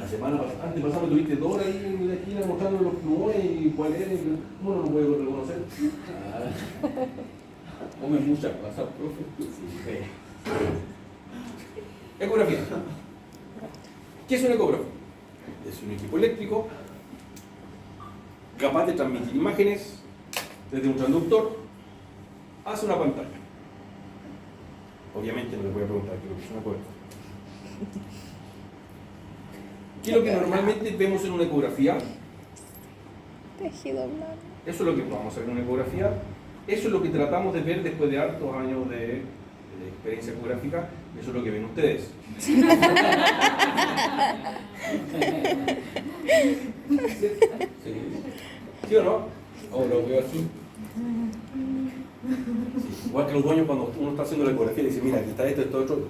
La semana pasada tuviste 2 horas ahí en la esquina mostrando los plumones y cuál era, y uno no puede reconocer. Come muchas cosas, profe. Sí. Ecografía. ¿Qué es un ecógrafo? Es un equipo eléctrico capaz de transmitir imágenes desde un transductor hacia una pantalla. Obviamente no les voy a preguntar qué es lo que es una ecografía. ¿Qué es lo que normalmente vemos en una ecografía? Tejido blando. Eso es lo que vamos a ver en una ecografía. Eso es lo que tratamos de ver después de hartos años de experiencia ecográfica. Eso es lo que ven ustedes. ¿Sí? ¿Sí o no? ¿O lo veo así? Sí. Igual que los dueños cuando uno está haciendo la ecografía dice, mira, aquí está esto, esto, otro.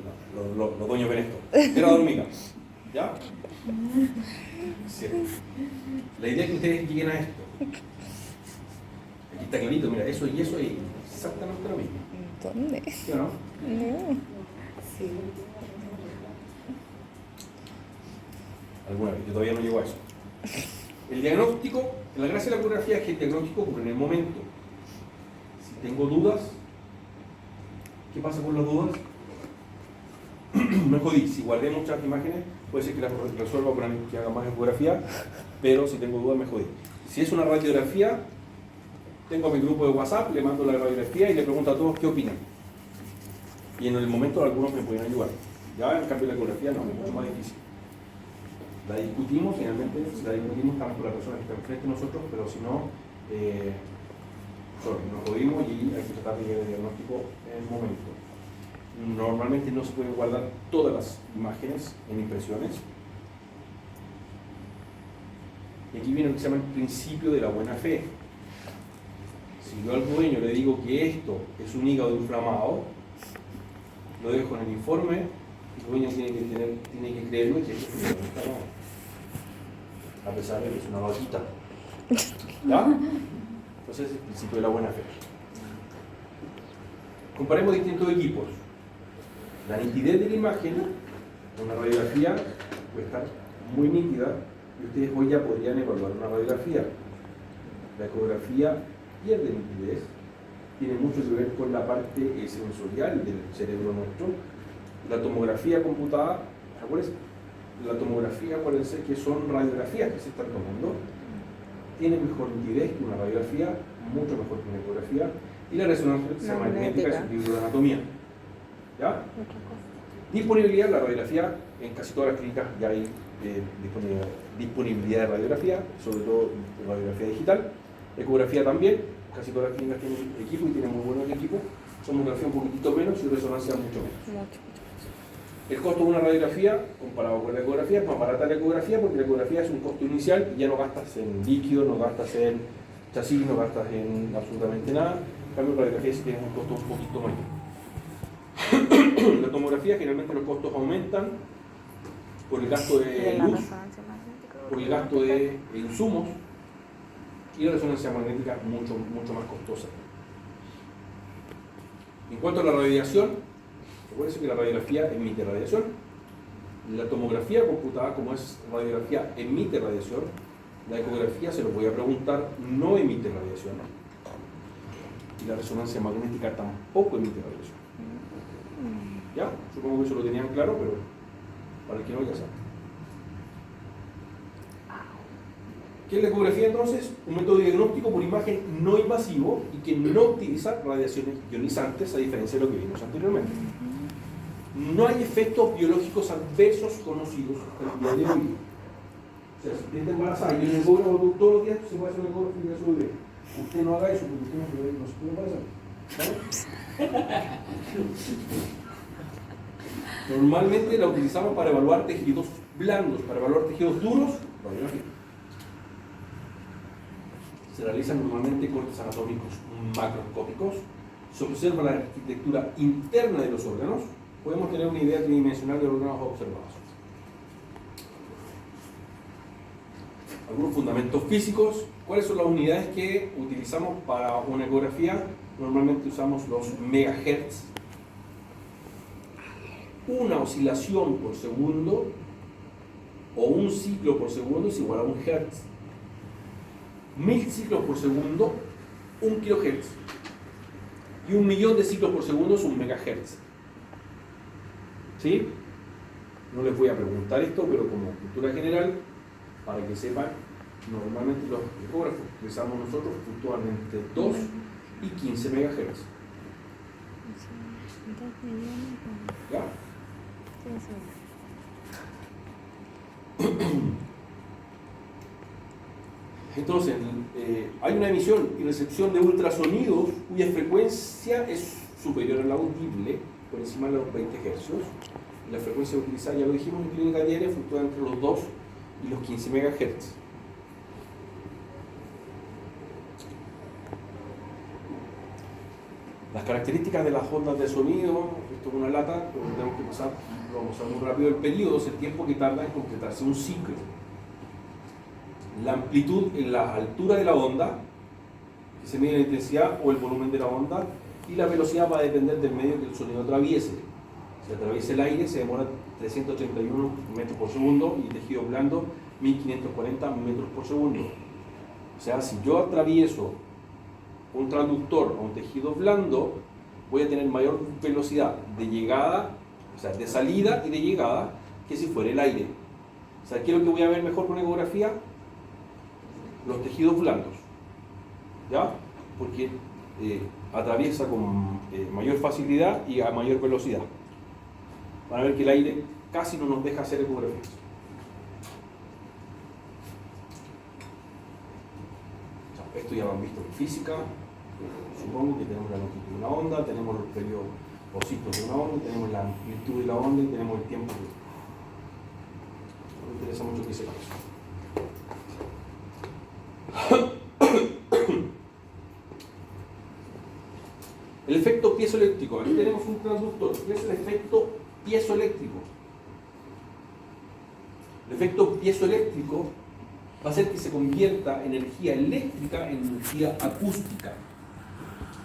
No, los dueños ven esto. Era la hormiga. ¿Ya? Sí. La idea es que ustedes lleguen a esto. Aquí está clarito, mira, eso y eso es exactamente lo mismo. ¿Dónde? ¿Sí o no? No. Sí. Alguna vez, yo todavía no llego a eso. El diagnóstico, la gracia de la ecografía es que el diagnóstico ocurre en el momento. Si tengo dudas, ¿qué pasa con las dudas? Me jodí, si guardé muchas imágenes, puede ser que las resuelva con alguien que haga más ecografía, pero si tengo dudas me jodí. Si es una radiografía, tengo a mi grupo de WhatsApp, le mando la radiografía y le pregunto a todos qué opinan. Y en el momento algunos me pueden ayudar. Ya en cambio la ecografía no, es mucho más difícil. La discutimos, finalmente, si la discutimos estamos con la persona que está enfrente de nosotros, pero si no, nos jodimos y hay que tratar de llegar al diagnóstico en el momento. Normalmente no se pueden guardar todas las imágenes en impresiones. Y aquí viene lo que se llama el principio de la buena fe. Si yo al dueño le digo que esto es un hígado inflamado, lo dejo en el informe, el dueño tiene que creerlo y que esto es un hígado inflamado. A pesar de que es una vaquita. ¿Ya? Entonces es el principio de la buena fe. Comparemos distintos equipos. La nitidez de la imagen, una radiografía puede estar muy nítida y ustedes hoy ya podrían evaluar una radiografía. La ecografía pierde nitidez, tiene mucho que ver con la parte sensorial del cerebro nuestro. La tomografía computada, acuérdense, la tomografía, acuérdense que son radiografías que se están tomando, tiene mejor nitidez que una radiografía, mucho mejor que una ecografía, y la resonancia magnética es un libro de anatomía. ¿Ya? Disponibilidad, la radiografía, en casi todas las clínicas ya hay disponibilidad de radiografía, sobre todo de radiografía digital. Ecografía también, casi todas las clínicas tienen equipo y tienen muy buenos equipos. Tomografía un poquitito menos y resonancia mucho menos. El costo de una radiografía, comparado con la ecografía, es más barata la ecografía porque la ecografía es un costo inicial y ya no gastas en líquido, no gastas en chasis, no gastas en absolutamente nada. En cambio, la radiografía sí tiene un costo un poquito mayor. La tomografía, generalmente los costos aumentan por el gasto de luz, por el gasto de insumos, y la resonancia magnética mucho más costosa. En cuanto a la radiación, recuerden que la radiografía emite radiación. La tomografía computada, como es radiografía, emite radiación. La ecografía, se lo voy a preguntar, no emite radiación. Y la resonancia magnética tampoco emite radiación. ¿Ya? Supongo que eso lo tenían claro, pero para el que no, ya sabe. ¿Qué es la ecografía entonces? Un método de diagnóstico por imagen no invasivo y que no utiliza radiaciones ionizantes, a diferencia de lo que vimos anteriormente. No hay efectos biológicos adversos conocidos hasta el día de hoy. O sea, si usted está embarazada y yo me cobro todos los días, se puede hacer una ecografía de su bebé. Usted no haga eso porque usted no se puede embarazar. ¿Vale? Normalmente la utilizamos para evaluar tejidos blandos, para evaluar tejidos duros, radiografía. Se realizan normalmente cortes anatómicos macroscópicos, se observa la arquitectura interna de los órganos, podemos tener una idea tridimensional de los órganos observados. Algunos fundamentos físicos. ¿Cuáles son las unidades que utilizamos para una ecografía? Normalmente usamos los megahertz. una oscilación por segundo o un ciclo por segundo es igual a 1 Hz. 1000 ciclos por segundo, 1 kHz. Y 1.000.000 de ciclos por segundo es 1 MHz. ¿Sí? No les voy a preguntar esto, pero como cultura general, para que sepan, normalmente los ecógrafos que usamos nosotros fluctúan entre 2 y 15 MHz. ¿Ya? Entonces, hay una emisión y recepción de ultrasonidos cuya frecuencia es superior a la audible, por encima de los 20 Hz. La frecuencia utilizada, ya lo dijimos, en clínica diaria fluctúa entre los 2 y los 15 MHz. Las características de las ondas de sonido, esto es una lata, pero tenemos que pasar, lo vamos a ver muy rápido, el periodo es el tiempo que tarda en completarse un ciclo. La amplitud en la altura de la onda, que se mide la intensidad o el volumen de la onda, y la velocidad va a depender del medio que el sonido atraviese. Si atraviesa el aire se demora 381 metros por segundo y tejido blando 1540 metros por segundo. O sea, si yo atravieso un transductor o un tejido blando, voy a tener mayor velocidad de llegada, o sea, de salida y de llegada, que si fuera el aire. O sea, ¿qué es lo que voy a ver mejor con ecografía? Los tejidos blandos, ¿ya? Porque atraviesa con mayor facilidad y a mayor velocidad. Van a ver que el aire casi no nos deja hacer ecografías. Esto ya lo han visto en física. Supongo que tenemos la longitud de una onda, tenemos los periodos o ciclos de una onda, tenemos la amplitud de la onda y tenemos el tiempo. Me interesa mucho que sepan eso. El efecto piezoeléctrico. Aquí tenemos un transductor. ¿Qué es el efecto piezoeléctrico? El efecto piezoeléctrico va a hacer que se convierta energía eléctrica en energía acústica.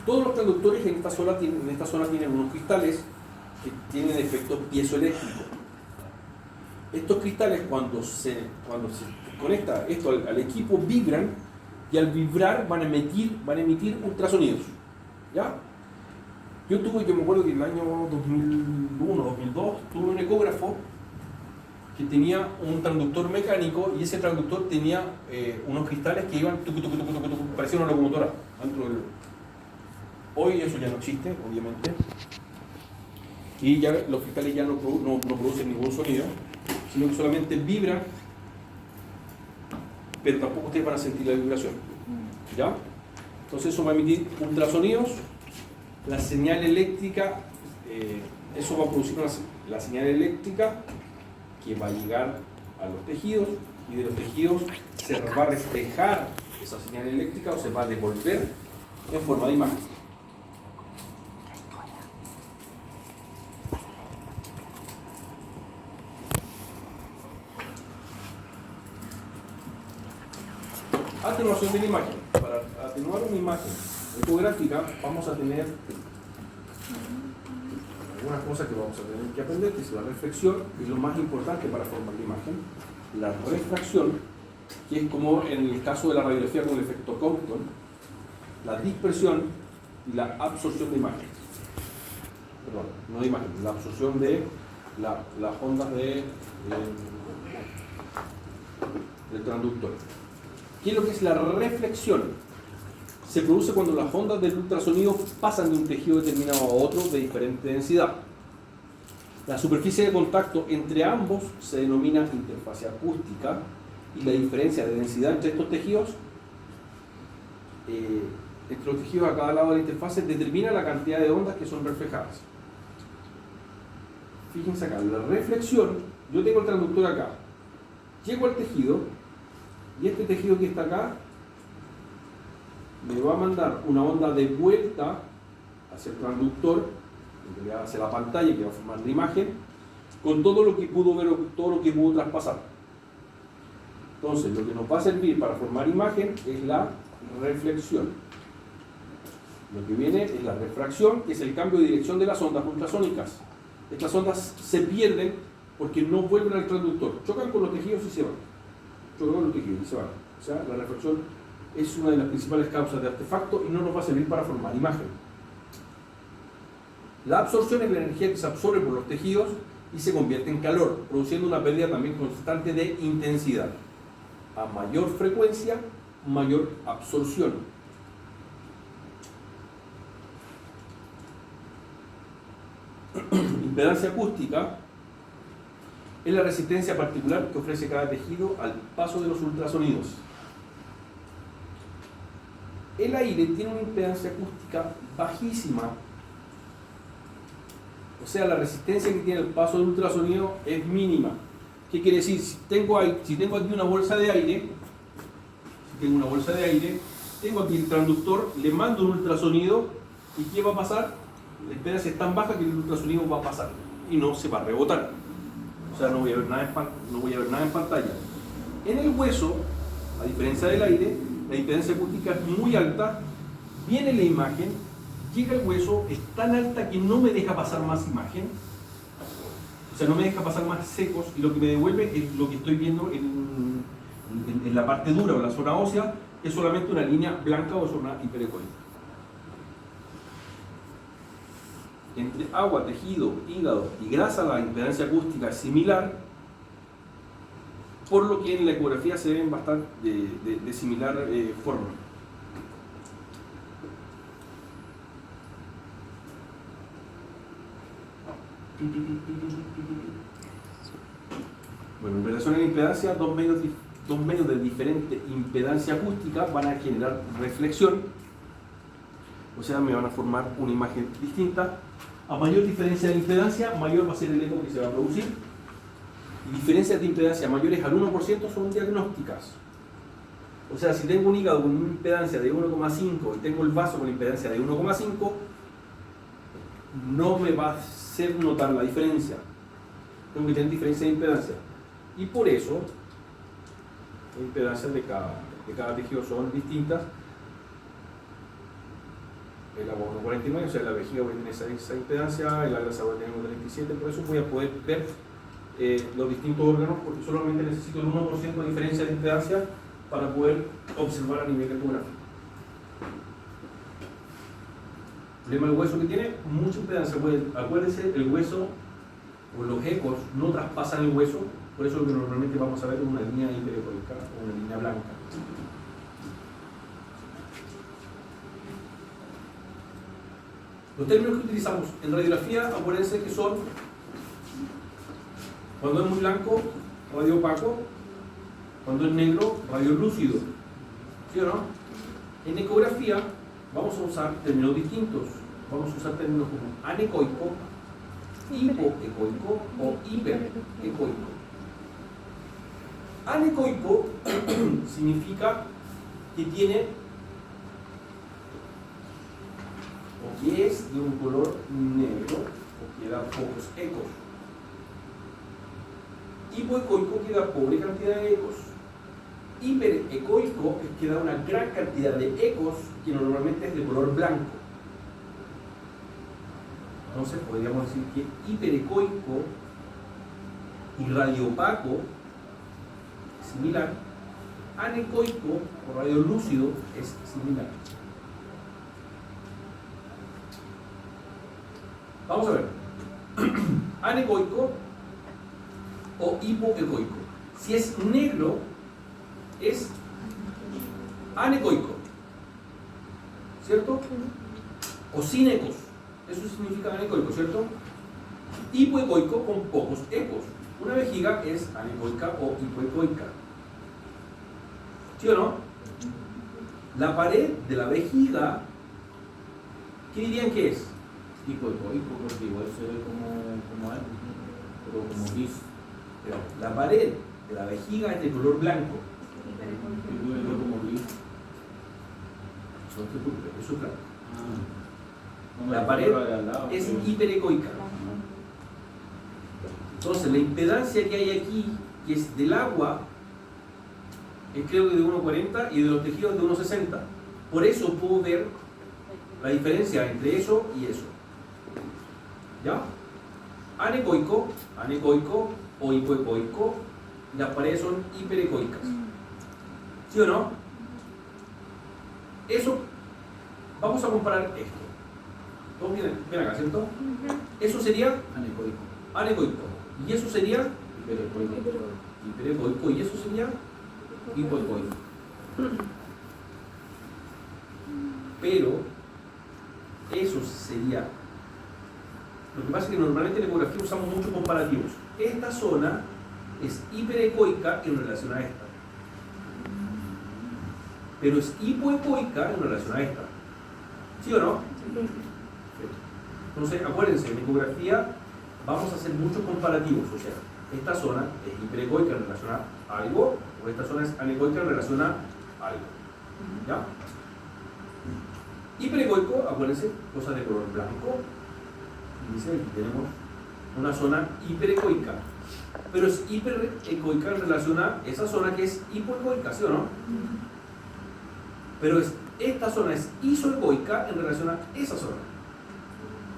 Todos los transductores en esta zona tienen unos cristales que tienen efecto piezoeléctrico. Estos cristales, cuando se conecta esto al equipo, vibran, y al vibrar van a emitir ultrasonidos. ¿Ya? Yo me acuerdo que en el año 2001, 2002, tuve un ecógrafo que tenía un transductor mecánico, y ese transductor tenía unos cristales que iban parecía una locomotora dentro del... Hoy eso ya no existe, obviamente, y ya los cristales ya no producen ningún sonido, sino que solamente vibran, pero tampoco ustedes van a sentir la vibración. ¿Ya? Entonces eso va a emitir ultrasonidos. La señal eléctrica, eso va a producir la señal eléctrica que va a llegar a los tejidos, y de los tejidos se va a reflejar esa señal eléctrica o se va a devolver en forma de imagen. Atenuación de la imagen. Para atenuar una imagen ecográfica vamos a tener algunas cosas que vamos a tener que aprender, que es la reflexión, que es lo más importante para formar la imagen, la refracción, que es como en el caso de la radiografía con el efecto Compton, la dispersión y la absorción de imagen. Perdón, no de imagen, la absorción de las ondas del transductor. ¿Qué es lo que es la reflexión? Se produce cuando las ondas del ultrasonido pasan de un tejido determinado a otro de diferente densidad. La superficie de contacto entre ambos se denomina interfase acústica, y la diferencia de densidad entre estos tejidos, entre los tejidos a cada lado de la interfase, determina la cantidad de ondas que son reflejadas. Fíjense acá, la reflexión, yo tengo el transductor acá, llego al tejido, y este tejido que está acá me va a mandar una onda de vuelta hacia el transductor, en realidad hacia la pantalla que va a formar la imagen, con todo lo que pudo ver, todo lo que pudo traspasar. Entonces, lo que nos va a servir para formar imagen es la reflexión. Lo que viene es la refracción, que es el cambio de dirección de las ondas ultrasónicas. estas ondas se pierden porque no vuelven al transductor. Chocan con los tejidos y se van. Chocan con los tejidos y se van. O sea, la refracción es una de las principales causas de artefacto y no nos va a servir para formar imagen. La absorción es la energía que se absorbe por los tejidos y se convierte en calor, produciendo una pérdida también constante de intensidad. A mayor frecuencia, mayor absorción. Impedancia acústica es la resistencia particular que ofrece cada tejido al paso de los ultrasonidos. El aire tiene una impedancia acústica bajísima. O sea, la resistencia que tiene el paso del ultrasonido es mínima. ¿Qué quiere decir? Si tengo aquí una bolsa de aire, tengo aquí el transductor, le mando un ultrasonido y ¿qué va a pasar? La impedancia es tan baja que el ultrasonido va a pasar y no se va a rebotar. O sea, no voy a ver nada en pantalla. En el hueso, a diferencia del aire, la impedancia acústica es muy alta, viene la imagen, llega al hueso, es tan alta que no me deja pasar más imagen, o sea, no me deja pasar más secos, y lo que me devuelve es lo que estoy viendo en la parte dura o en la zona ósea, que es solamente una línea blanca o zona hiperecoica. Entre agua, tejido, hígado y grasa la impedancia acústica es similar, por lo que en la ecografía se ven bastante de similar forma. Bueno, en relación a la impedancia, dos medios de diferente impedancia acústica van a generar reflexión, o sea, me van a formar una imagen distinta. A mayor diferencia de impedancia, mayor va a ser el eco que se va a producir. Y diferencias de impedancia mayores al 1% son diagnósticas. O sea, si tengo un hígado con una impedancia de 1,5 y tengo el vaso con impedancia de 1,5, no me va a hacer notar la diferencia. Tengo que tener diferencia de impedancia. Y por eso, las impedancias de cada tejido son distintas. El agua 1,49, o sea, la vejiga voy a tener esa impedancia, la grasa voy a tener 1,37, por eso voy a poder ver los distintos órganos, porque solamente necesito el 1% de diferencia de impedancia para poder observar a nivel ecográfico. El problema del hueso que tiene mucha impedancia, acuérdense, el hueso o los ecos no traspasan el hueso, por eso lo que normalmente vamos a ver es una línea hiperecoica o una línea blanca. Los términos que utilizamos en radiografía, acuérdense que son, cuando es muy blanco, radio opaco, cuando es negro, radio lúcido. ¿Sí o no? En ecografía vamos a usar términos distintos. Vamos a usar términos como anecoico, hipoecoico o hiperecoico. Anecoico significa que tiene o que es de un color negro o que da pocos ecos. Hipoecoico que da pobre cantidad de ecos. Hiperecoico es que da una gran cantidad de ecos que normalmente es de color blanco. Entonces podríamos decir que hiperecoico y radiopaco es similar. Anecoico o radiolúcido es similar. Vamos a ver. Anecoico o hipoecoico. Si es negro, es anecoico, ¿cierto? O sin ecos. Eso significa anecoico, ¿cierto? Hipoecoico con pocos ecos. Una vejiga es anecoica o hipoecoica. ¿Sí o no? La pared de la vejiga, ¿qué dirían que es? Hipoecoico, porque igual se ve como algo, pero como gris. Pero la pared de la vejiga es de color blanco. Yo veo como gris. No te preocupes, eso es claro. No, La pared lado, es pero... hiperecoica. Entonces, la impedancia que hay aquí, que es del agua, es creo que de 1,40 y de los tejidos de 1,60. Por eso puedo ver la diferencia entre eso y eso. ¿Ya? anecoico, anecoico o hipoecoico, y las paredes son hiperecoicas. ¿Sí o no? Eso, vamos a comparar esto. ¿Todos ven acá, cierto? Eso sería Anecoico. anecoico. Y eso sería Hiperecoico. hiperecoico. Y eso sería Hipoecoico. pero eso sería. Lo que pasa es que normalmente en la ecografía usamos muchos comparativos. Esta zona es hiperecoica en relación a esta, pero es hipoecoica en relación a esta. ¿Sí o no? Entonces, acuérdense, en ecografía vamos a hacer muchos comparativos. O sea, esta zona es hiperecoica en relación a algo, o esta zona es anecoica en relación a algo. ¿Ya? Hiperecoico, acuérdense, cosas de color blanco. Y dice, aquí tenemos una zona hiperecoica. Pero es hiperecoica en relación a esa zona que es hipoecoica, ¿sí o no? Pero esta zona es isoecoica en relación a esa zona.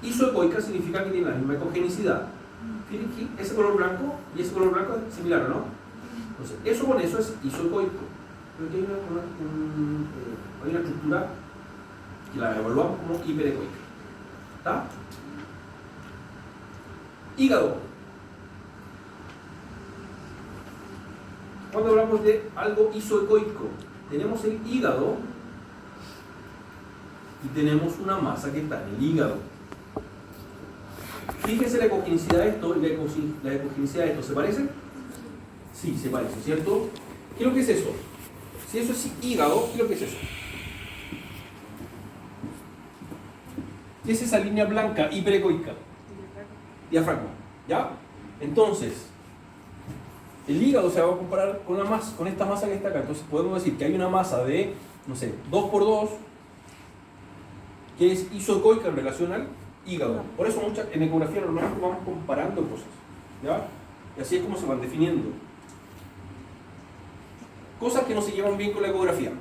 Isoecoica significa que tiene la misma ecogenicidad. Fíjense aquí, ese color blanco y ese color blanco es similar, ¿no? Entonces, eso con eso es isoecoico. Pero aquí hay una estructura que la evaluamos como hiperecoica. ¿Está? Hígado. Cuando hablamos de algo isoecoico, tenemos el hígado y tenemos una masa que está en el hígado. Fíjense la ecogenicidad de esto y la ecogenicidad de esto. ¿Se parecen? Sí, se parecen, ¿cierto? ¿Qué es lo que es eso? Si eso es hígado, ¿qué es lo que es eso? ¿Qué es esa línea blanca hiperecoica? Diafragma. ¿Ya? Entonces, el hígado se va a comparar con, con esta masa que está acá. Entonces podemos decir que hay una masa de, no sé, 2×2, que es isoecoica en relación al hígado. Por eso en ecografía normalmente vamos comparando cosas. ¿Ya? Y así es como se van definiendo. Cosas que no se llevan bien con la ecografía.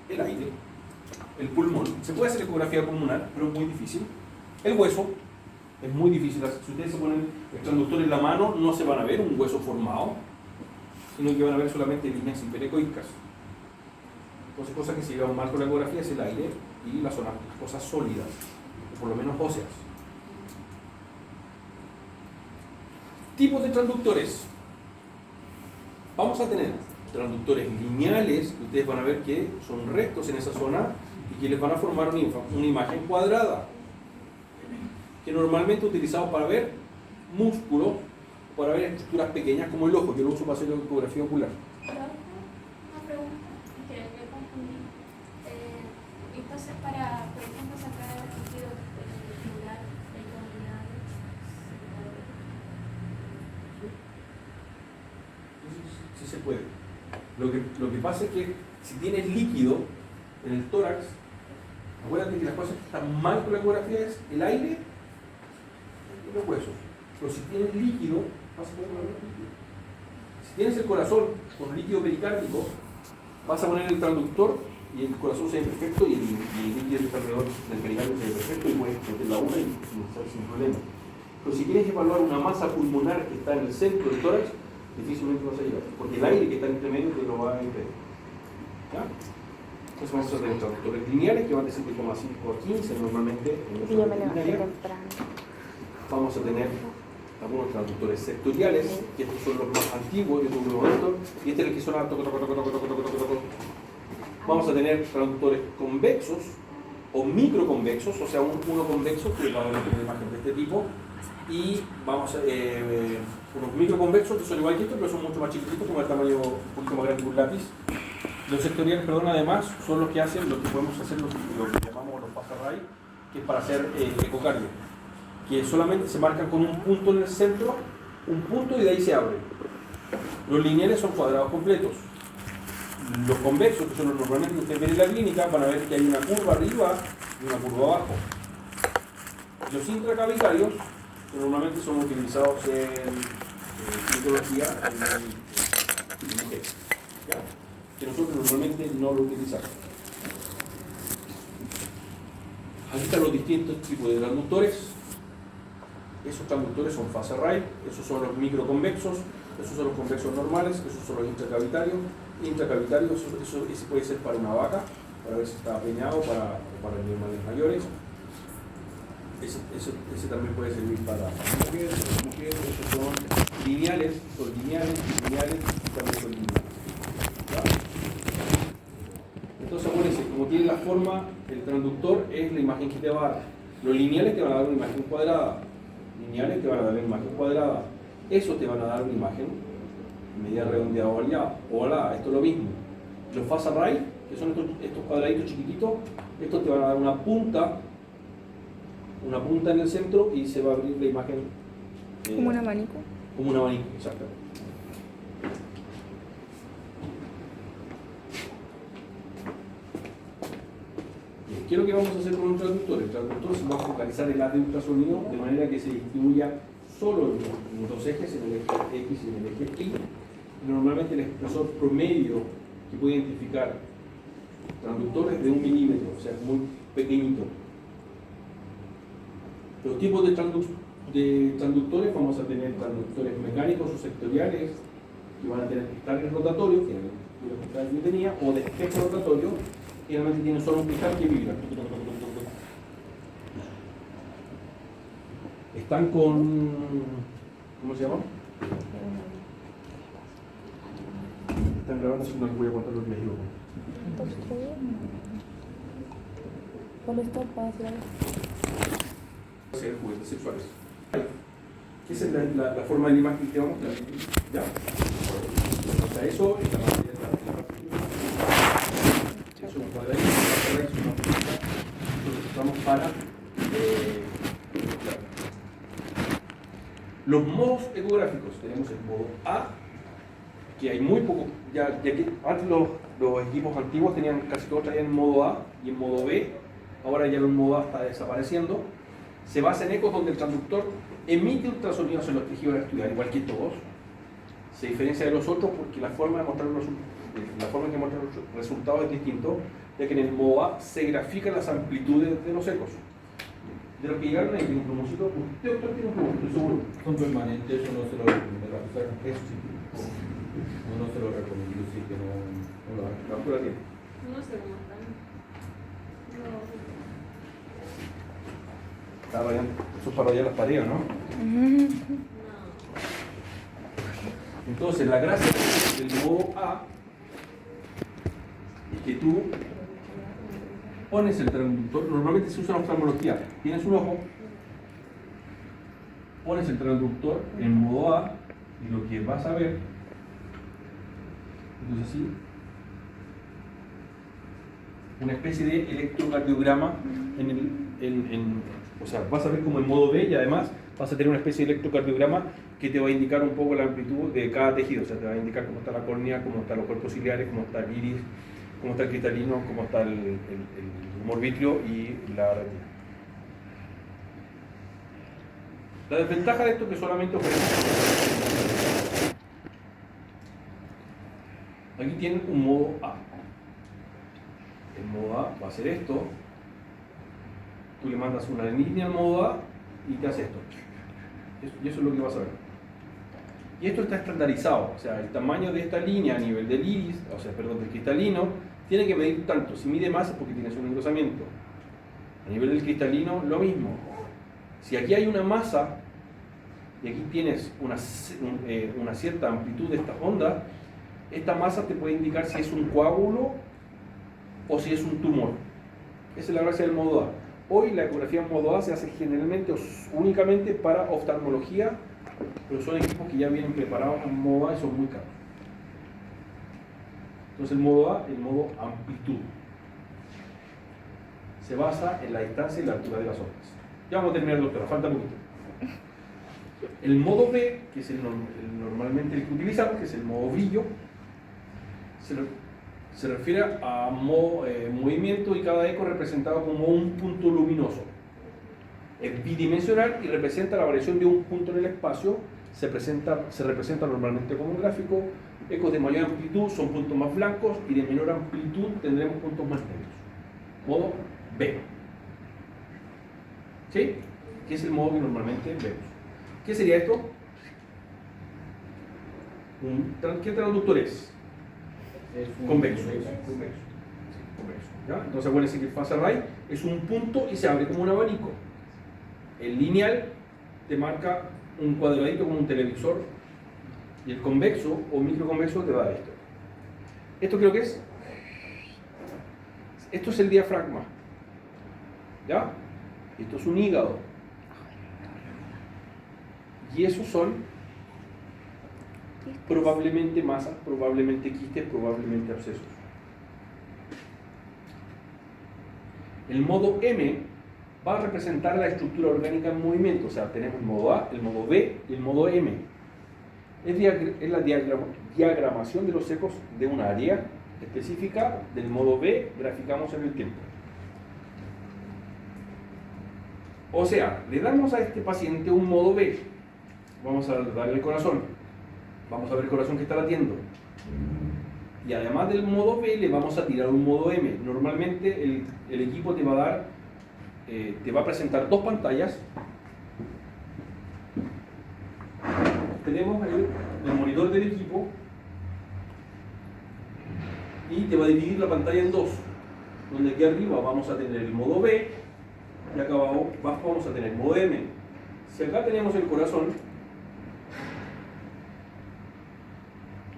El aire, el pulmón. Se puede hacer ecografía pulmonar, pero es muy difícil. El hueso. Es muy difícil. Si ustedes se ponen el transductor en la mano, no se van a ver un hueso formado, sino que van a ver solamente líneas hiperecoicas. Entonces, cosas que se llevan mal con la ecografía es el aire y las cosas sólidas, o por lo menos óseas. Tipos de transductores. Vamos a tener transductores lineales, que ustedes van a ver que son rectos en esa zona y que les van a formar una imagen cuadrada, que normalmente utilizamos para ver músculo, para ver estructuras pequeñas como el ojo. Yo lo uso para hacer la ecografía ocular. Una pregunta que me confundí. Entonces, para, por ejemplo, sacar el líquido ocular, Sí se puede. Lo que pasa es que si tienes líquido en el tórax, acuérdate que las cosas que están mal con la ecografía es el aire y los huesos. Pero si tienes líquido, vas a poder poner líquido. Si tienes el corazón con líquido pericárdico, vas a poner el transductor y el corazón se ve perfecto y el líquido que está alrededor del pericárdico se ve perfecto y puedes meter la una y sin problema. Pero si quieres evaluar una masa pulmonar que está en el centro del tórax, difícilmente vas a llegar, porque el aire que está entre medio te lo va a impedir. ¿Ya? Entonces vamos a tener transductores lineales que van de 7,5 a 15 normalmente en Sí, yo me los levanté temprano. Vamos a tener algunos transductores sectoriales, que estos son los más antiguos de todo momento, y este es el que suena toco, toco, toco, toco, toco, toco, toco, toco. Vamos a tener transductores convexos o microconvexos, o sea, uno convexo, que va a haber una imagen de este tipo, y vamos a unos microconvexos que son igual que estos, pero son mucho más chiquititos, como el tamaño un poquito más grande que un lápiz. Los sectoriales, perdón, además, son los que hacen lo que podemos hacer, lo que llamamos los pasarray, que es para hacer ecocardio, que solamente se marcan con un punto en el centro, un punto y de ahí se abre. Los lineales son cuadrados completos. Los convexos, que son los normalmente que ustedes ven en la clínica, van a ver que hay una curva arriba y una curva abajo. Los intracavitarios, que normalmente son utilizados en ginecología, en mujeres, ¿ya? Que nosotros normalmente no lo utilizamos. Aquí están los distintos tipos de transductores. Esos transductores son phase array, esos son los microconvexos, esos son los convexos normales, esos son los intracavitarios. Intracavitarios, ese puede ser para una vaca, para ver si está preñado, para animales mayores. Ese también puede servir para mujeres, esos son lineales, y también son lineales. ¿Ya? Entonces, acuérdense, como tiene la forma, el transductor es la imagen que te va a dar. Los lineales te van a dar una imagen cuadrada. Lineales te van a dar una imagen cuadrada. Eso te van a dar una imagen media redondeada o variada. Esto es lo mismo. Los phase array, que son estos cuadraditos chiquititos, estos te van a dar una punta en el centro y se va a abrir la imagen. Como un abanico. Como un abanico, exactamente. Bien, ¿qué es lo que vamos a hacer con un transductor? El transductor se va a focalizar el haz de ultrasonido de manera que se distribuya solo en dos ejes, en el eje X y en el eje Y. Normalmente el expresor promedio que puede identificar transductores de 1 milímetro, o sea, muy pequeñito. Los tipos de transductores, vamos a tener transductores mecánicos o sectoriales, que van a tener cristales rotatorios, que era los cristales que yo tenía, o de espejo rotatorio, que generalmente tienen solo un cristal que vibra. Están con... ¿cómo se llama? Están grabando, si no les voy a contar lo que les digo. ¿Cuál es tu espacio? Hacer juguetes sexuales. ¿Qué es la forma de la imagen que te vamos a mostrar? ¿Ya? O sea, eso es la materia de la es un cuadradito, es una punta. Entonces usamos para los modos ecográficos. Tenemos el modo A, que hay muy poco, ya que antes los equipos antiguos tenían casi todos traían en modo A y en modo B, ahora ya el modo A está desapareciendo. Se basa en ecos donde el transductor emite ultrasonidos en los tejidos a estudiar, igual que todos. Se diferencia de los otros porque la forma en que muestra los resultados es distinto, ya que en el modo A se grafican las amplitudes de los ecos. De los que llegaron ahí, tiene un plumocito, usted doctor tiene un plumo, estoy seguro. Son permanentes, eso no se lo recomiendo. Eso sí. No se lo recomiendo, sí que no lo hagan. La altura tiene. No sé cómo están. Está rayando. Eso es para rayar las paredes, ¿no? No. Entonces, la gracia del modo A es que tú pones el transductor, normalmente se usa la oftalmología, tienes un ojo, pones el transductor en modo A y lo que vas a ver, entonces así, una especie de electrocardiograma o sea, vas a ver como en modo B y además vas a tener una especie de electrocardiograma que te va a indicar un poco la amplitud de cada tejido, o sea, te va a indicar cómo está la córnea, cómo están los cuerpos ciliares, cómo está el iris, cómo está el cristalino, cómo está el humor vítreo y la retina. La desventaja de esto es que solamente ofrece. Aquí tienen un modo A. El modo A va a hacer esto. Tú le mandas una línea al modo A y te hace esto. Y eso es lo que vas a ver. Y esto está estandarizado, o sea, el tamaño de esta línea a nivel del iris, o sea, perdón, del cristalino, tiene que medir tanto. Si mide más es porque tienes un engrosamiento. A nivel del cristalino, lo mismo. Si aquí hay una masa y aquí tienes una cierta amplitud de estas ondas, esta masa te puede indicar si es un coágulo o si es un tumor. Esa es la gracia del modo A. Hoy la ecografía en modo A se hace generalmente o únicamente para oftalmología, pero son equipos que ya vienen preparados en modo A y son muy caros. Entonces el modo A, el modo amplitud, se basa en la distancia y la altura de las ondas. Ya vamos a terminar, doctora, falta poquito. El modo B, que es normalmente el que utilizamos, que es el modo brillo, se refiere a movimiento y cada eco representado como un punto luminoso. Es bidimensional y representa la variación de un punto en el espacio. Se representa normalmente como un gráfico. Ecos de mayor amplitud son puntos más blancos y de menor amplitud tendremos puntos más negros. Modo B. ¿Sí? Que es el modo que normalmente vemos. ¿Qué sería esto? ¿Qué transductor es? Es un Convexo. convexo. Convexo. Sí, convexo. ¿Ya? Entonces acuérdense que el phase array es un punto y se abre como un abanico. El lineal te marca un cuadradito como un televisor y el convexo o microconvexo te da esto. ¿Esto creo que es? Esto es el diafragma. ¿Ya? Esto es un hígado. Y esos son probablemente masas, probablemente quistes, probablemente abscesos. El modo M va a representar la estructura orgánica en movimiento, o sea, tenemos el modo A, el modo B y el modo M. Es la diagramación de los ecos de una área específica del modo B, graficamos en el tiempo. O sea, le damos a este paciente un modo B. Vamos a darle el corazón. Vamos a ver el corazón que está latiendo. Y además del modo B, le vamos a tirar un modo M. Normalmente el equipo te va a dar, te va a presentar dos pantallas. Tenemos el monitor del equipo y te va a dividir la pantalla en dos. Donde aquí arriba vamos a tener el modo B y acá abajo vamos a tener el modo M. Si acá tenemos el corazón,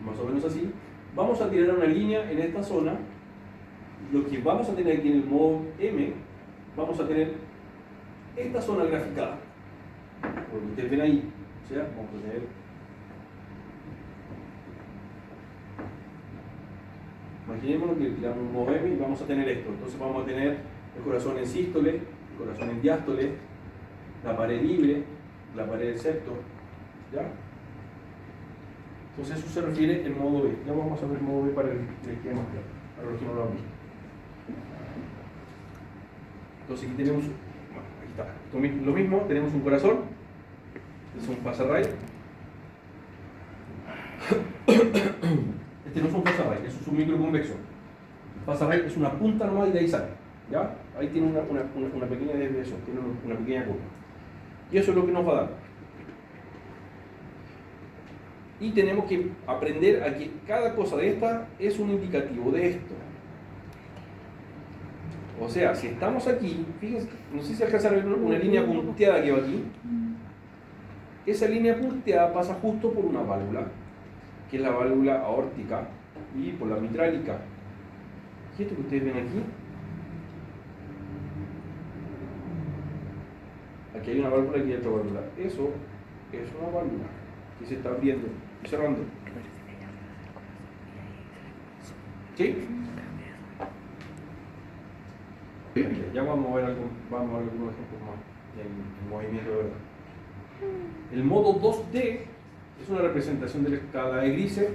más o menos así, vamos a tirar una línea en esta zona. Lo que vamos a tener aquí en el modo M, vamos a tener esta zona graficada. Lo que ustedes ven ahí, o sea, vamos a tener, imaginémonos que tiramos un modo M y vamos a tener esto. Entonces vamos a tener el corazón en sístole, el corazón en diástole, la pared libre, la pared del septo, ¿ya? Entonces eso se refiere al modo B. Ya vamos a ver el modo B para el que quede más claro, para los que no lo han visto. Entonces aquí tenemos, bueno, ahí está. Lo mismo, tenemos un corazón, es un phase array. Este no es un phase array, eso es un microconvexo. Phase array es una punta nomás y de ahí sale. ¿Ya? Ahí tiene una pequeña desviación, tiene una pequeña curva. Y eso es lo que nos va a dar. Y tenemos que aprender a que cada cosa de esta es un indicativo de esto. O sea, si estamos aquí, fíjense, no sé si alcanzan a ver una línea punteada que va aquí. Esa línea punteada pasa justo por una válvula, que es la válvula aórtica, y por la mitrálica. ¿Y esto que ustedes ven aquí? Aquí hay una válvula y aquí hay otra válvula. Eso es una válvula que se está abriendo y cerrando. ¿Sí? Ya vamos a ver algunos ejemplos más en movimiento de verdad. El modo 2D es una representación de la escala de Grisser.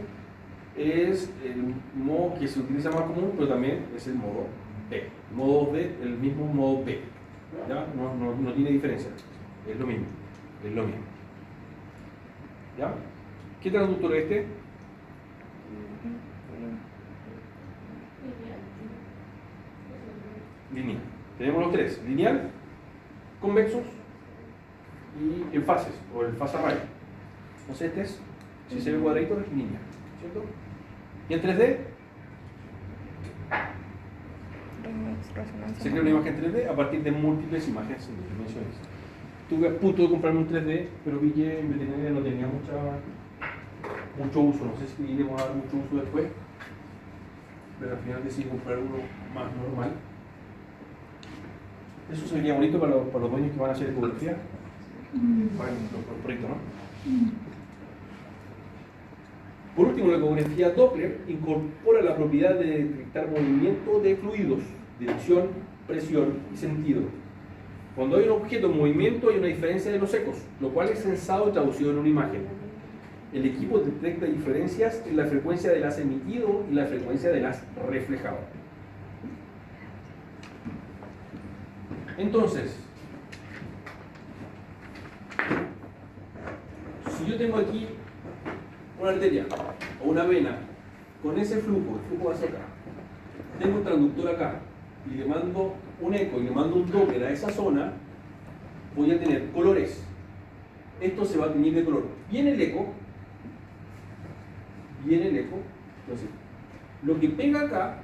Es el modo que se utiliza más común, pero también es el modo B. El modo 2D, el mismo modo B. ¿Ya? No tiene diferencia. Es lo mismo. Es lo mismo. ¿Ya? ¿Qué transductor es este? Lineal. Tenemos los tres: lineal, convexos y en fases, o el phase array. Entonces este es, si se ve cuadradito, es lineal, ¿cierto? Y en 3D se crea una imagen 3D a partir de múltiples imágenes en 2 dimensiones. Tuve a punto de comprarme un 3D, pero vi que en veterinaria no tenía mucho uso. No sé si le iremos a dar mucho uso después, pero al final decidí comprar uno más normal. Eso sería bonito para los dueños que van a hacer ecografía, para el proyecto, ¿no? Por último, la ecografía Doppler incorpora la propiedad de detectar movimiento de fluidos, dirección, presión y sentido. Cuando hay un objeto en movimiento hay una diferencia de los ecos, lo cual es censado y traducido en una imagen. El equipo detecta diferencias en la frecuencia de las emitido y la frecuencia de las reflejado. Entonces, si yo tengo aquí una arteria o una vena con ese flujo, el flujo hacia acá, tengo un transductor acá y le mando un eco y le mando un Doppler a esa zona, voy a tener colores. esto se va a teñir de color. Viene el eco, entonces, lo que pega acá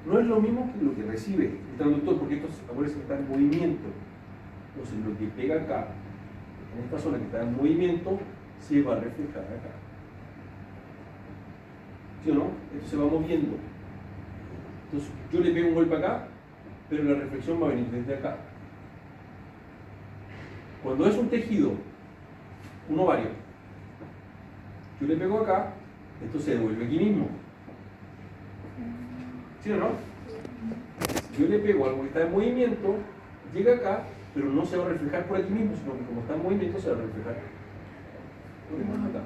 no es lo mismo que lo que recibe el traductor, porque esto acuérdense que está en movimiento. Entonces, lo que pega acá, en esta zona que está en movimiento, se va a reflejar acá. ¿Sí o no? Esto se va moviendo. Entonces, yo le pego un golpe acá, pero la reflexión va a venir desde acá. Cuando es un tejido, un ovario, yo le pego acá, esto se devuelve aquí mismo. ¿Sí o no? Yo le pego algo que está en movimiento, llega acá, pero no se va a reflejar por aquí mismo, sino que como está en movimiento se va a reflejar lo que más acá.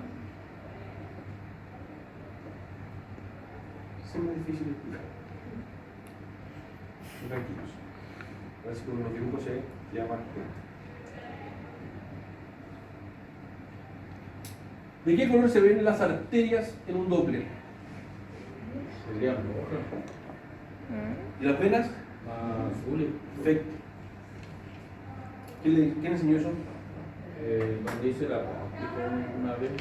Es muy difícil de explicar. Tranquilos. Parece que con los dibujos se llama. ¿De qué color se ven las arterias en un Doppler? Serían rojas, ¿Y las venas? azules. Perfecto. ¿Quién enseñó eso? Donde dice la con una vez.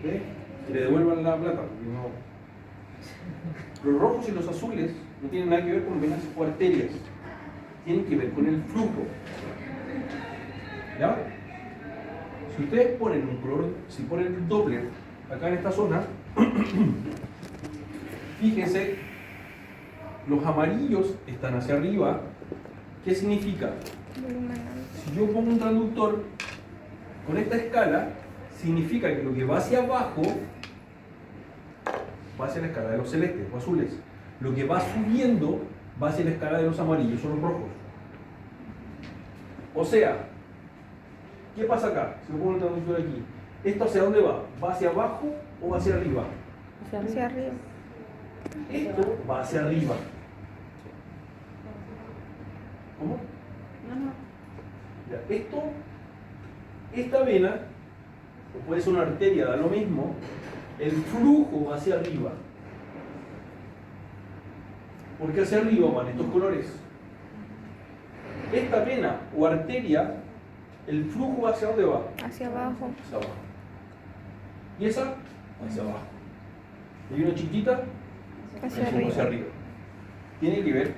¿Ve? Que le devuelvan la plata. No. Los rojos y los azules no tienen nada que ver con venas o arterias. Tienen que ver con el flujo. ¿Ya? Si ustedes ponen un color, si ponen el Doppler acá en esta zona, fíjense, los amarillos están hacia arriba. ¿Qué significa? Si yo pongo un transductor con esta escala, significa que lo que va hacia abajo va hacia la escala de los celestes o azules. Lo que va subiendo va hacia la escala de los amarillos o los rojos. O sea, ¿qué pasa acá? Si yo pongo un transductor aquí, ¿esto hacia dónde va? ¿Va hacia abajo o va hacia arriba? Hacia arriba. Esto va hacia arriba. ¿Cómo? Ya, esta vena, o puede ser una arteria, da lo mismo, el flujo va hacia arriba. Porque hacia arriba van estos colores. Esta vena o arteria, el flujo hacia dónde va? Hacia abajo. Hacia abajo. ¿Y esa? Hacia abajo. ¿Y una chiquita? Hacia El flujo hacia arriba. arriba. Tiene que ver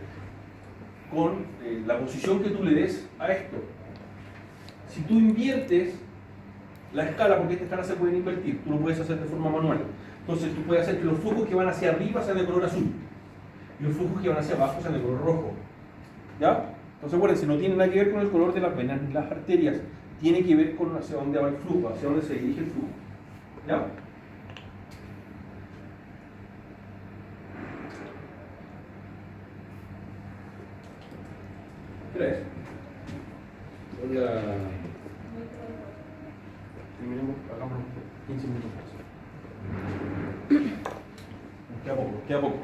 con la posición que tú le des a esto. Si tú inviertes la escala, porque esta escala se puede invertir, tú lo puedes hacer de forma manual. Entonces tú puedes hacer que los flujos que van hacia arriba sean de color azul y los flujos que van hacia abajo sean de color rojo. ¿Ya? Entonces acuérdense, no tiene nada que ver con el color de las venas ni las arterias, tiene que ver con hacia dónde va el flujo, hacia dónde se dirige el flujo. ¿Ya? ¿Qué hora es? Hola. Terminemos, hagámoslo 15 minutos más. Nos queda poco, nos queda poco.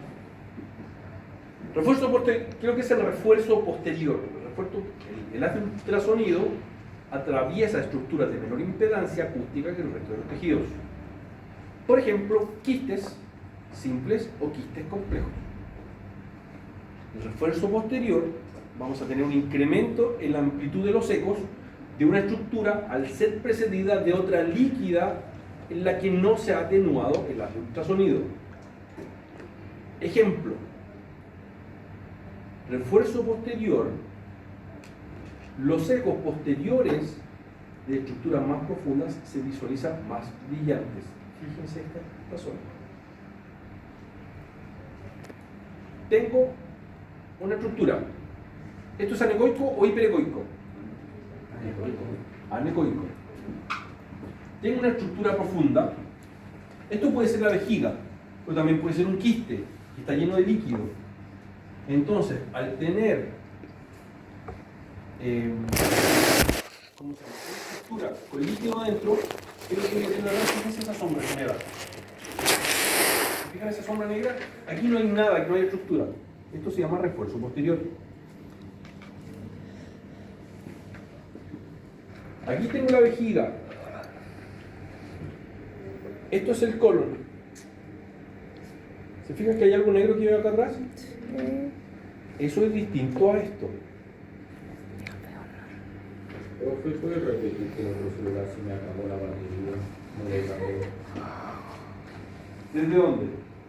Refuerzo posterior, creo que es el refuerzo posterior. El haz de ultrasonido atraviesa estructuras de menor impedancia acústica que el resto de los tejidos. Por ejemplo, quistes simples o quistes complejos. El refuerzo posterior, vamos a tener un incremento en la amplitud de los ecos de una estructura al ser precedida de otra líquida en la que no se ha atenuado el haz de ultrasonido. Ejemplo, refuerzo posterior, los ecos posteriores de estructuras más profundas se visualizan más brillantes. Fíjense esta zona. Tengo una estructura. ¿Esto es anecoico o hiperecoico? Anecoico. Tengo una estructura profunda. Esto puede ser la vejiga, pero también puede ser un quiste que está lleno de líquido. Entonces, al tener ¿cómo se llama? Una estructura con líquido adentro, ¿qué es lo que tiene que tener? Fíjense esa sombra que me da. ¿Se fijan esa sombra negra? Aquí no hay nada, aquí no hay estructura. Esto se llama refuerzo posterior. Aquí tengo la vejiga. Esto es el colon. ¿Se fijan que hay algo negro que veo acá atrás? Eso es distinto a esto. Profe, ¿puede repetir que el otro celular se me acabó la batería? No lo grabé. ¿Desde dónde?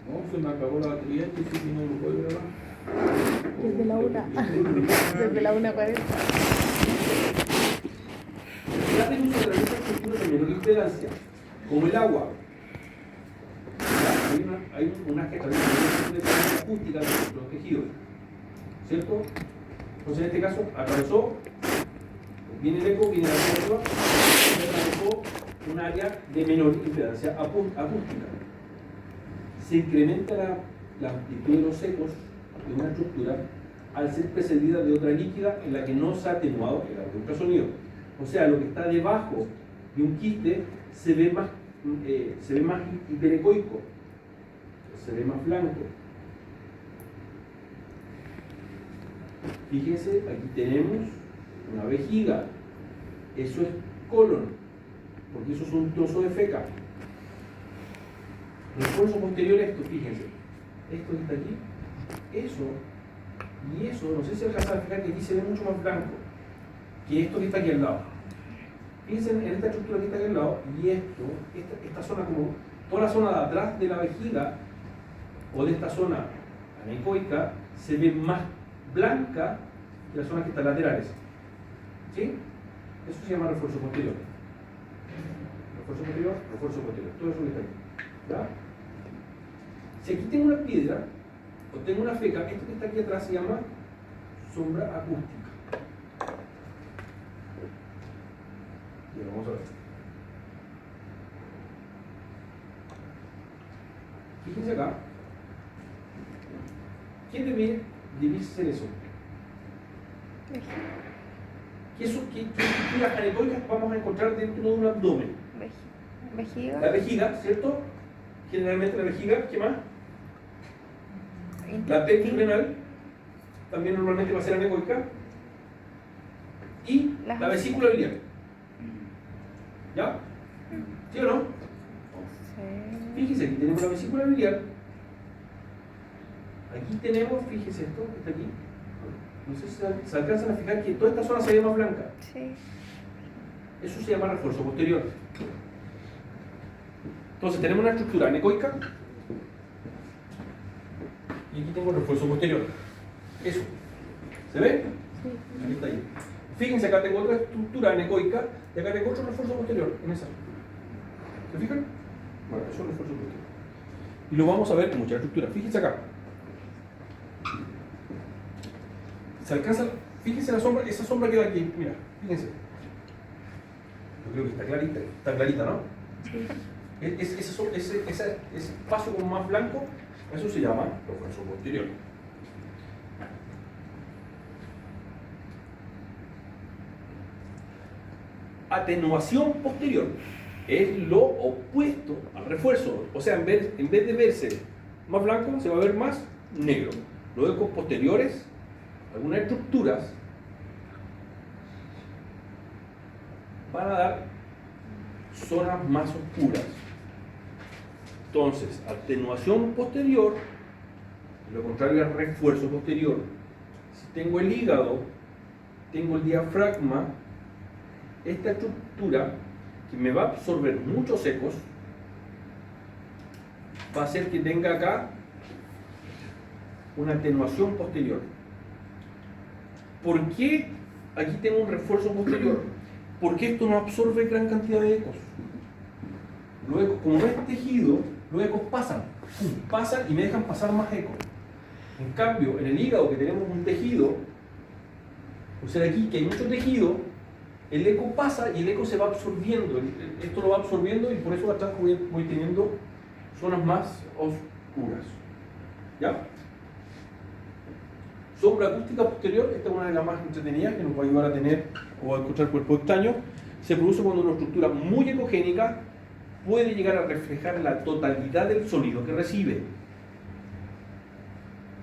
No, se me acabó la batería, que sí que no lo puedo grabar. Desde la 1. Desde la 1:40. Ya tenemos otra vez estructura de menor impedancia, como el agua. Ya, hay unas que también tienen acústica de los tejidos, ¿cierto? Entonces en este caso atravesó, viene el eco, viene la curva, y atravesó un área de menor impedancia acústica. Se incrementa la amplitud de los ecos de una estructura al ser precedida de otra líquida en la que no se ha atenuado el ultrasonido. O sea, lo que está debajo de un quiste se ve más hiperecoico, se ve más blanco. Fíjense, aquí tenemos una vejiga, eso es colon, porque eso es un trozo de feca. Refuerzo posterior a esto, fíjense, esto que está aquí, eso y eso, no sé si alcanzan a fijar que aquí se ve mucho más blanco que esto que está aquí al lado. Fíjense en esta estructura que está aquí al lado y esta zona, como toda la zona de atrás de la vejiga o de esta zona anecoica, se ve más blanca que las zonas que están laterales. ¿Sí? Eso se llama refuerzo posterior. Refuerzo posterior, refuerzo posterior. Todo eso que está aquí. ¿Ya? Si aquí tengo una piedra o tengo una feca, esto que está aquí atrás se llama sombra acústica. Y vamos a ver. Fíjense acá. ¿Quién debiese ser eso? ¿Qué estructuras anecoicas vamos a encontrar dentro de un abdomen? Vejiga. La vejiga, ¿cierto? Generalmente la vejiga, ¿qué más? La renal, también normalmente va a ser anecoica. Y la vesícula biliar. ¿Ya? ¿Sí o no? Sí. Fíjese, aquí tenemos la vesícula biliar. Aquí tenemos, fíjese esto, que está aquí. No sé si se alcanzan a fijar que toda esta zona se ve más blanca. Sí. Eso se llama refuerzo posterior. Entonces tenemos una estructura anecoica y aquí tengo el refuerzo posterior. Eso. ¿Se ve? Sí. Aquí está ahí. Fíjense, acá tengo otra estructura anecoica y acá tengo otro refuerzo posterior en esa. ¿Se fijan? Bueno, eso es el refuerzo posterior. Y lo vamos a ver en muchas estructuras. Fíjense acá. Se alcanza, fíjense la sombra, esa sombra queda aquí, mira, fíjense. Yo creo que está clarita, ¿no? Sí. Ese espacio como más blanco, eso se llama refuerzo posterior. Atenuación posterior es lo opuesto al refuerzo, o sea, en vez de verse más blanco, se va a ver más negro. Los ecos posteriores, algunas estructuras, van a dar zonas más oscuras. Entonces, atenuación posterior, lo contrario es refuerzo posterior. Si tengo el hígado, tengo el diafragma, esta estructura que me va a absorber muchos ecos va a hacer que tenga acá una atenuación posterior. ¿Por qué aquí tengo un refuerzo posterior? Porque esto no absorbe gran cantidad de ecos. Los ecos, como no es tejido, los ecos pasan y me dejan pasar más ecos. En cambio, en el hígado, que tenemos un tejido, o sea, aquí que hay mucho tejido, el eco pasa y el eco se va absorbiendo. Esto lo va absorbiendo y por eso atrás voy teniendo zonas más oscuras. ¿Ya? Sombra acústica posterior, esta es una de las más entretenidas que nos va a ayudar a tener o a escuchar cuerpo extraño. Se produce cuando una estructura muy ecogénica puede llegar a reflejar la totalidad del sonido que recibe.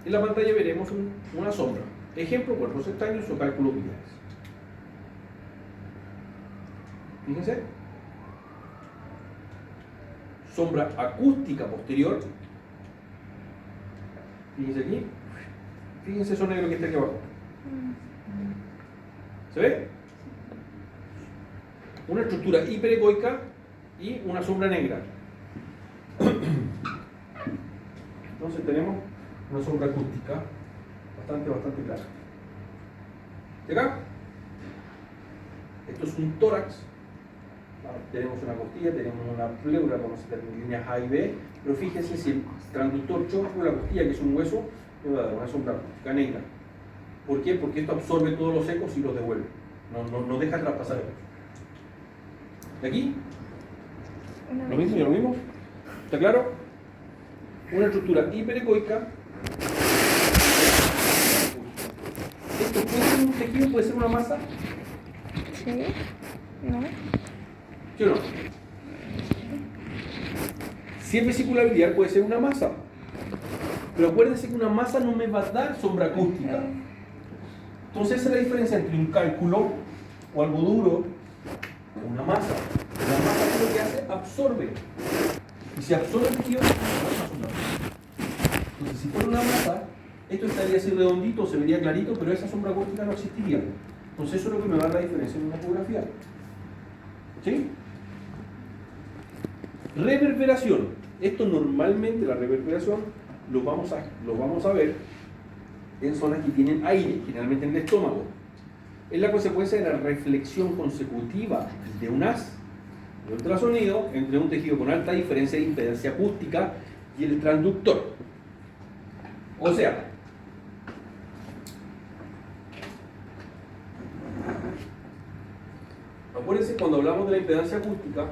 En la pantalla veremos una sombra. Ejemplo, cuerpos extraños o cálculos biliares. Fíjense. Sombra acústica posterior. Fíjense aquí. Fíjense eso negro que está aquí abajo. ¿Se ve? una estructura hiperecoica y una sombra negra. Entonces tenemos una sombra acústica bastante clara. ¿De acá? Esto es un tórax. Tenemos una costilla, tenemos una pleura, vamos a tener líneas A y B, pero fíjense si el transductor choca con la costilla, que es un hueso, me va a dar una sombra acústica negra. ¿Por qué? Porque esto absorbe todos los ecos y los devuelve. No deja traspasar ecos. ¿De aquí? ¿Lo mismo y lo mismo? ¿Está claro? Una estructura hiperecoica. ¿Esto puede ser un tejido? ¿Puede ser una masa? Sí. No. ¿Sí o no? Si es vesícula biliar puede ser una masa. Pero acuérdense que una masa no me va a dar sombra acústica. Entonces esa es la diferencia entre un cálculo o algo duro o una masa. La masa lo que hace absorbe. Y si absorbe el tejido, no es una sombra acústica. Entonces si fuera una masa, esto estaría así redondito, se vería clarito, pero esa sombra acústica no existiría. Entonces eso es lo que me va a dar la diferencia en una fotografía. ¿Sí? Reverberación. Esto normalmente, la reverberación, lo vamos a ver en zonas que tienen aire, generalmente en el estómago. Es la consecuencia de la reflexión consecutiva de un haz de ultrasonido entre un tejido con alta diferencia de impedancia acústica y el transductor. O sea, acuérdense cuando hablamos de la impedancia acústica,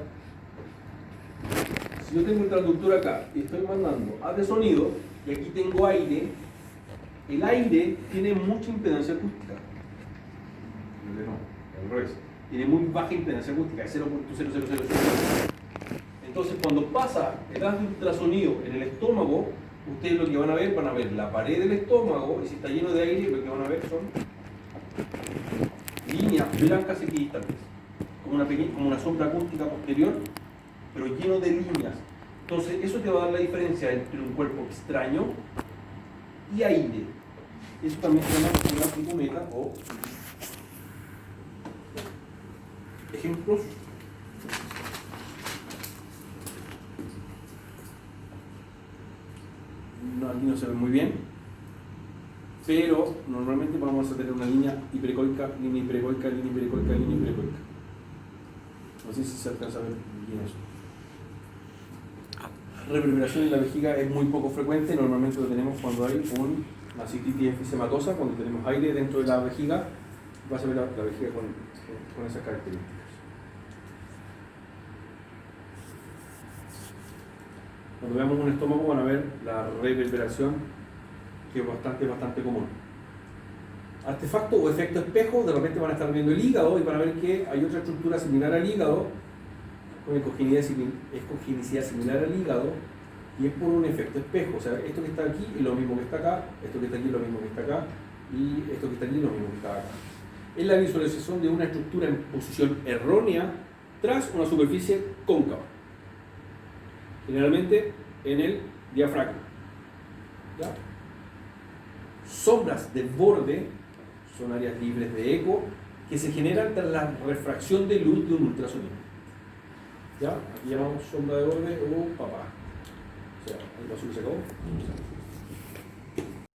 si yo tengo el transductor acá y estoy mandando haz de sonido y aquí tengo aire, el aire tiene mucha impedancia acústica. No, al revés. Tiene muy baja impedancia acústica, es 0.0000. Entonces cuando pasa el haz de ultrasonido en el estómago, ustedes lo que van a ver la pared del estómago, y si está lleno de aire, lo que van a ver son líneas blancas equidistantes, como una sombra acústica posterior, pero lleno de líneas. Entonces eso te va a dar la diferencia entre un cuerpo extraño y aire. Eso también se llama una psicometa o ejemplos. No, aquí no se ve muy bien, pero normalmente vamos a tener una línea hiperecoica, línea hiperecoica, línea hiperecoica, línea hiperecoica. No sé si se alcanza a ver bien eso. Reverberación en la vejiga es muy poco frecuente, normalmente lo tenemos cuando hay una cistitis enfisematosa, cuando tenemos aire dentro de la vejiga, vas a ver la vejiga con esas características. Cuando veamos un estómago van a ver la reverberación, que es bastante común. Artefacto o efecto espejo, de repente van a estar viendo el hígado y van a ver que hay otra estructura similar al hígado, con escogenicidad similar al hígado, y es por un efecto espejo. O sea, esto que está aquí es lo mismo que está acá, esto que está aquí es lo mismo que está acá, y esto que está aquí es lo mismo que está acá. Es la visualización de una estructura en posición errónea tras una superficie cóncava, generalmente en el diafragma. ¿Ya? Sombras de borde son áreas libres de eco que se generan tras la refracción de luz de un ultrasonido. ¿Ya? Aquí llamamos sombra de borde o papá. O sea, el azul se acabó.